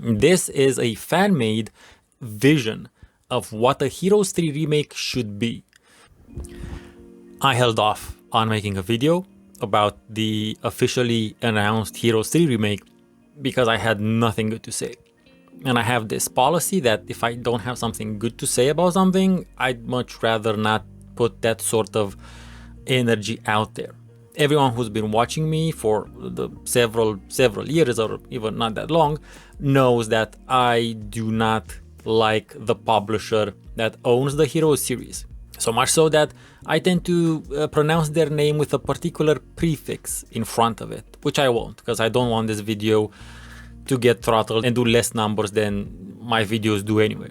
This is a fan-made vision of what a Heroes 3 remake should be. I held off on making a video about the officially announced Heroes 3 remake because I had nothing good to say. And I have this policy that if I don't have something good to say about something, I'd much rather not put that sort of energy out there. Everyone who's been watching me for the several years, or even not that long, knows that I do not like the publisher that owns the Heroes series. So much so that I tend to pronounce their name with a particular prefix in front of it, which I won't, because I don't want this video to get throttled and do less numbers than my videos do anyway.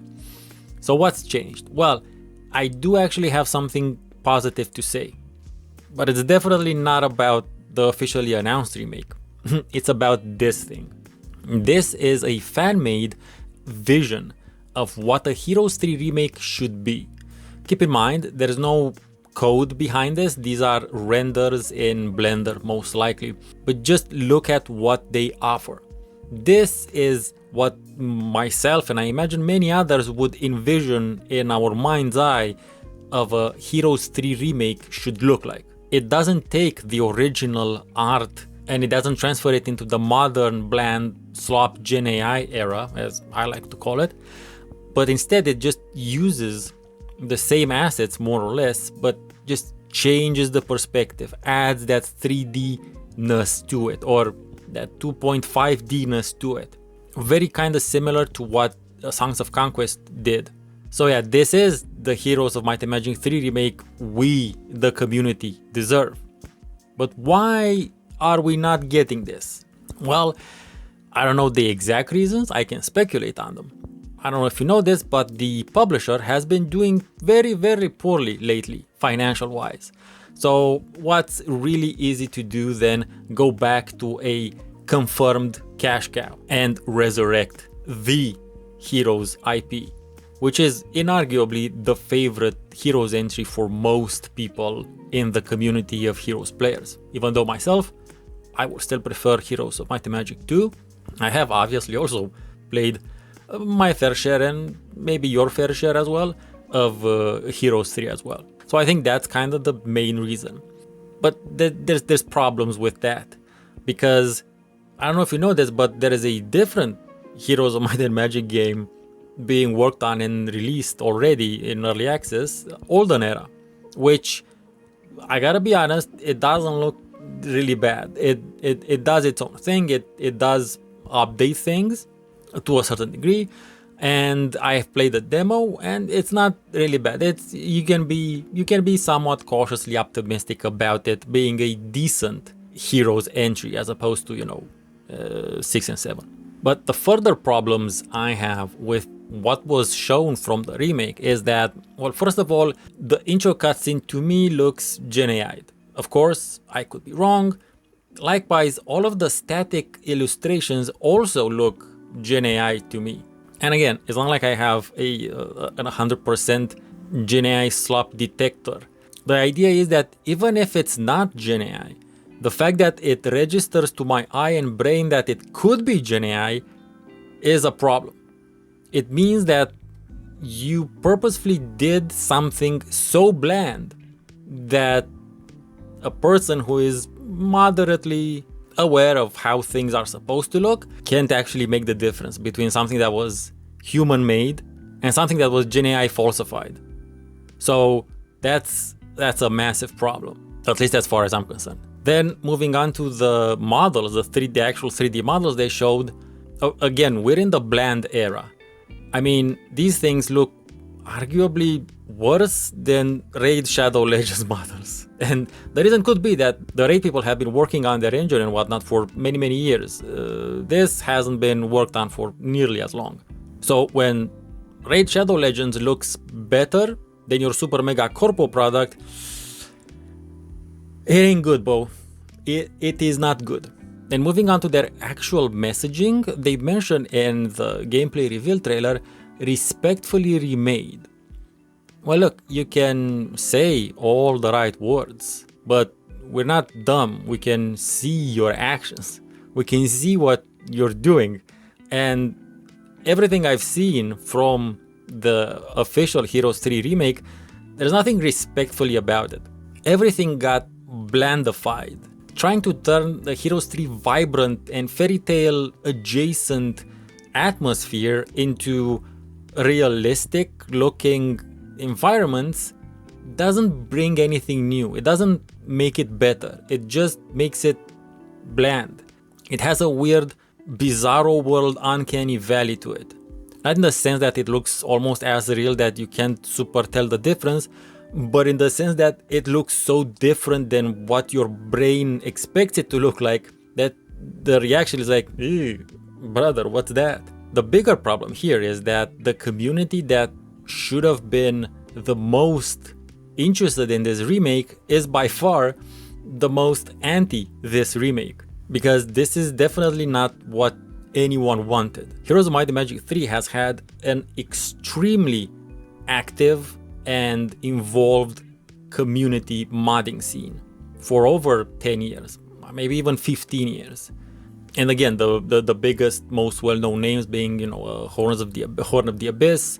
So what's changed? Well, I do actually have something positive to say, but it's definitely not about the officially announced remake. It's about this thing. This is a fan-made vision of what a Heroes 3 remake should be. Keep in mind, there is no code behind this. These are renders in Blender, most likely. But just look at what they offer. This is what myself, and I imagine many others, would envision in our mind's eye of a Heroes 3 remake should look like. It doesn't take the original art and it doesn't transfer it into the modern, bland, slop Gen AI era, as I like to call it. But instead, it just uses the same assets more or less, but just changes the perspective, adds that 3D-ness to it, or that 2.5D-ness to it. Very kind of similar to what Songs of Conquest did. So yeah, this is the Heroes of Might and Magic 3 remake we, the community, deserve. But why are we not getting this? Well, I don't know the exact reasons, I can speculate on them. I don't know if you know this, but the publisher has been doing very poorly lately, financial-wise. So what's really easy to do then, go back to a confirmed cash cow and resurrect the Heroes IP, which is inarguably the favorite Heroes entry for most people in the community of Heroes players. Even though myself, I would still prefer Heroes of Might and Magic 2. I have obviously also played my fair share, and maybe your fair share as well, of Heroes 3 as well. So I think that's kind of the main reason. But there's problems with that, because I don't know if you know this, but there is a different Heroes of Might and Magic game being worked on and released already in early access, Olden Era, which I gotta be honest, it doesn't look really bad. It does its own thing. It does update things to a certain degree, and I've played the demo and it's not really bad. You can be somewhat cautiously optimistic about it being a decent Heroes entry as opposed to 6 and 7. But the further problems I have with what was shown from the remake is that, well, first of all, the intro cutscene to me looks Gen AI'd. Of course, I could be wrong. Likewise, all of the static illustrations also look Gen AI to me. And again, it's not like I have an 100% Gen AI slop detector. The idea is that even if it's not Gen AI, the fact that it registers to my eye and brain that it could be Gen AI is a problem. It means that you purposefully did something so bland that a person who is moderately aware of how things are supposed to look can't actually make the difference between something that was human-made and something that was Gen AI falsified. So that's a massive problem, at least as far as I'm concerned. Then moving on to the models, the actual 3D models they showed, again, we're in the bland era. I mean, these things look arguably worse than Raid Shadow Legends models. And the reason could be that the Raid people have been working on their engine and whatnot for many years. This hasn't been worked on for nearly as long. So when Raid Shadow Legends looks better than your Super Mega Corpo product, it ain't good, Bo. It is not good. And moving on to their actual messaging, they mention in the gameplay reveal trailer, respectfully remade. Well, look, you can say all the right words, but we're not dumb. We can see your actions. We can see what you're doing. And everything I've seen from the official Heroes 3 remake, there's nothing respectfully about it. Everything got blandified, trying to turn the Heroes 3 vibrant and fairy tale adjacent atmosphere into realistic looking environments doesn't bring anything new. It doesn't make it better. It just makes it bland. It has a weird, bizarro world, uncanny valley to it. Not in the sense that it looks almost as real that you can't super tell the difference, but in the sense that it looks so different than what your brain expects it to look like that the reaction is like, ew, brother, what's that? The bigger problem here is that the community that should have been the most interested in this remake is by far the most anti this remake, because this is definitely not what anyone wanted. Heroes of Might and Magic 3 has had an extremely active and involved community modding scene for over 10 years, maybe even 15 years. And again, the biggest, most well-known names being, Horn of the Abyss,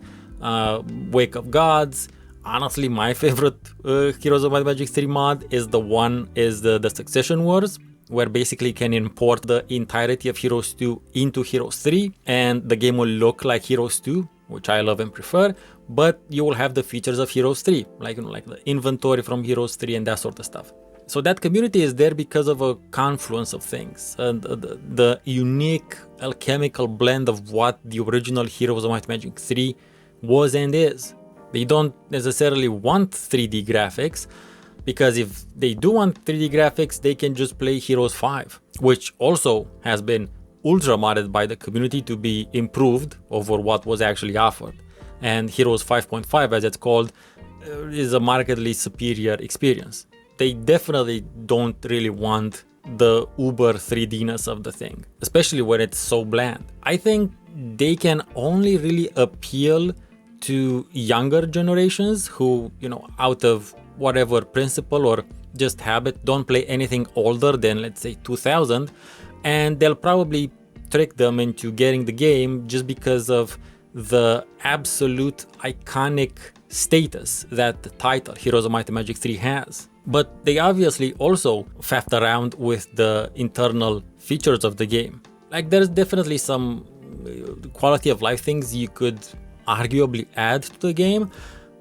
Wake of Gods. Honestly, my favorite Heroes of Might and Magic 3 mod is the Succession Wars, where basically you can import the entirety of Heroes 2 into Heroes 3, and the game will look like Heroes 2, which I love and prefer, but you will have the features of Heroes 3, like the inventory from Heroes 3 and that sort of stuff. So that community is there because of a confluence of things, and the unique alchemical blend of what the original Heroes of Might and Magic 3 was and is. They don't necessarily want 3D graphics, because if they do want 3D graphics, they can just play Heroes 5, which also has been ultra modded by the community to be improved over what was actually offered. And Heroes 5.5, as it's called, is a markedly superior experience. They definitely don't really want the uber 3D-ness of the thing, especially when it's so bland. I think they can only really appeal to younger generations who, out of whatever principle or just habit, don't play anything older than, let's say, 2000, and they'll probably trick them into getting the game just because of the absolute iconic status that the title Heroes of Might and Magic 3 has. But they obviously also faffed around with the internal features of the game. Like, there's definitely some quality of life things you could arguably add to the game,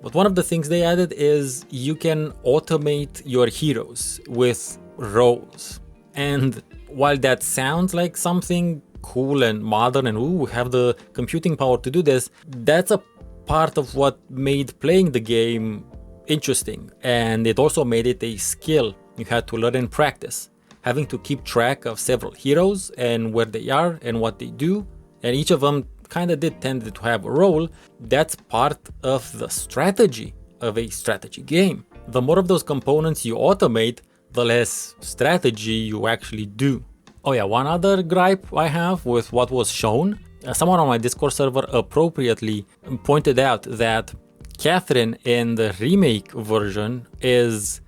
but one of the things they added is you can automate your heroes with rows. And while that sounds like something cool and modern and we have the computing power to do this, that's a part of what made playing the game interesting, and it also made it a skill you had to learn and practice, having to keep track of several heroes and where they are and what they do, and each of them kind of tend to have a role. That's part of the strategy of a strategy game. The more of those components you automate, the less strategy you actually do. Oh yeah, one other gripe I have with what was shown. Someone on my Discord server appropriately pointed out that Catherine in the remake version is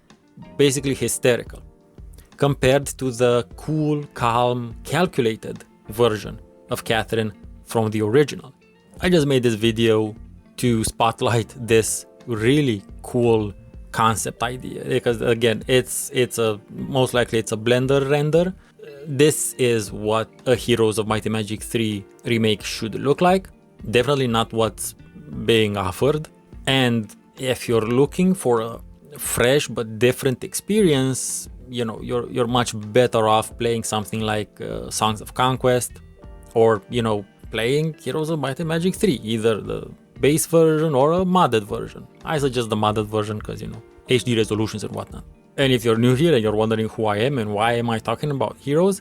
basically hysterical compared to the cool, calm, calculated version of Catherine from the original. I just made this video to spotlight this really cool concept idea, because again, it's most likely it's a Blender render. This is what a Heroes of Might and Magic 3 remake should look like. Definitely not what's being offered. And if you're looking for a fresh but different experience, you're much better off playing something like Songs of Conquest, or playing Heroes of Might and Magic 3, either the base version or a modded version. I suggest the modded version because HD resolutions and whatnot. And if you're new here and you're wondering who I am and why am I talking about Heroes,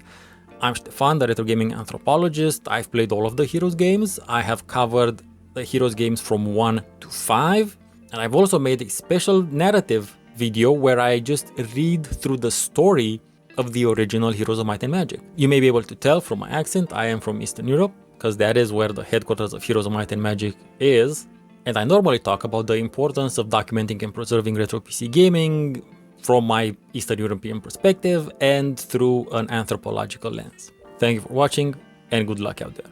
I'm Stefan, the RetroGaming anthropologist. I've played all of the Heroes games. I have covered the Heroes games from 1 to 5, and I've also made a special narrative video where I just read through the story of the original Heroes of Might and Magic. You may be able to tell from my accent I am from Eastern Europe, because that is where the headquarters of Heroes of Might and Magic is, and I normally talk about the importance of documenting and preserving retro PC gaming from my Eastern European perspective and through an anthropological lens. Thank you for watching, and good luck out there.